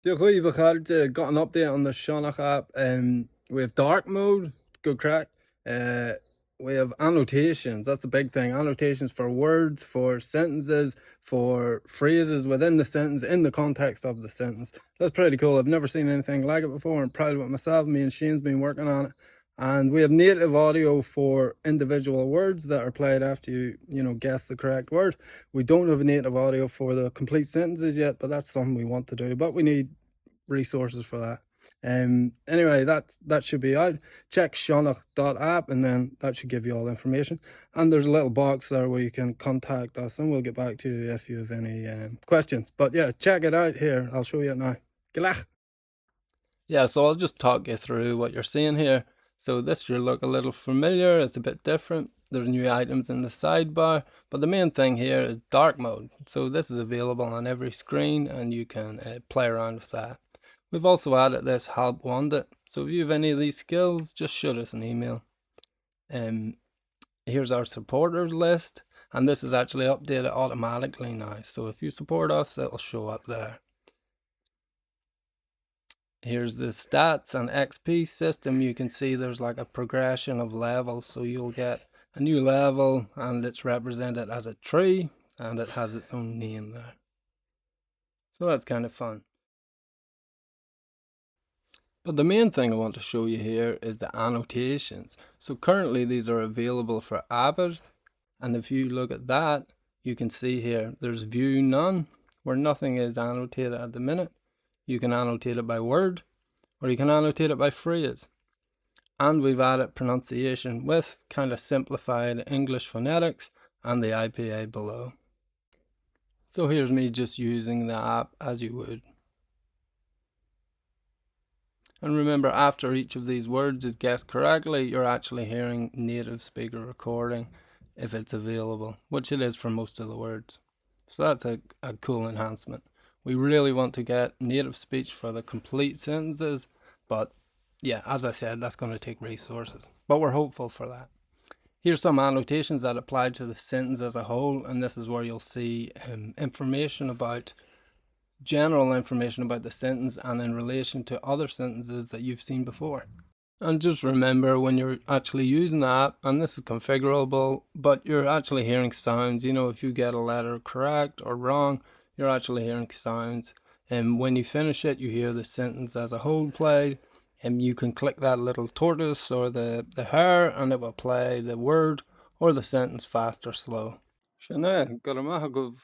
We've got an update on the Sionnach app. We have dark mode, good crack. We have annotations, that's the big thing. Annotations for words, for sentences, for phrases within the sentence, in the context of the sentence. That's pretty cool. I've never seen anything like it before. I'm proud of it myself. Me and Shane's been working on it. And we have native audio for individual words that are played after you guess the correct word. We don't have native audio for the complete sentences yet, but that's something we want to do. But we need resources for that. Anyway, that should be out. Check Sionnach.app and then that should give you all the information. And there's a little box there where you can contact us and we'll get back to you if you have any questions. But yeah, check it out here. I'll show you it now. Gaeilge. Yeah, so I'll just talk you through what you're seeing here. So this should look a little familiar. It's a bit different. There's new items in the sidebar, but the main thing here is dark mode. So this is available on every screen and you can play around with that. We've also added this help wanted. So if you have any of these skills, just shoot us an email. Here's our supporters list, and this is actually updated automatically now. So if you support us, it'll show up there. Here's the stats and XP system. You can see there's like a progression of levels. So you'll get a new level and it's represented as a tree and it has its own name there. So that's kind of fun. But the main thing I want to show you here is the annotations. So currently these are available for Abbott. And if you look at that, you can see here, there's view none, where nothing is annotated at the minute. You can annotate it by word, or you can annotate it by phrase. And we've added pronunciation with kind of simplified English phonetics and the IPA below. So here's me just using the app as you would. And remember, after each of these words is guessed correctly, you're actually hearing native speaker recording if it's available, which it is for most of the words. So that's a cool enhancement. We really want to get native speech for the complete sentences, but yeah, as I said, that's going to take resources, but we're hopeful for that. Here's some annotations that apply to the sentence as a whole, and this is where you'll see general information about the sentence and in relation to other sentences that you've seen before. And just remember when you're actually using the app, and this is configurable, but you're actually hearing sounds. If you get a letter correct or wrong, you're actually hearing sounds. And when you finish it, you hear the sentence as a whole played. And you can click that little tortoise or the hare and it will play the word or the sentence fast or slow. Sionnach, Gaeilge.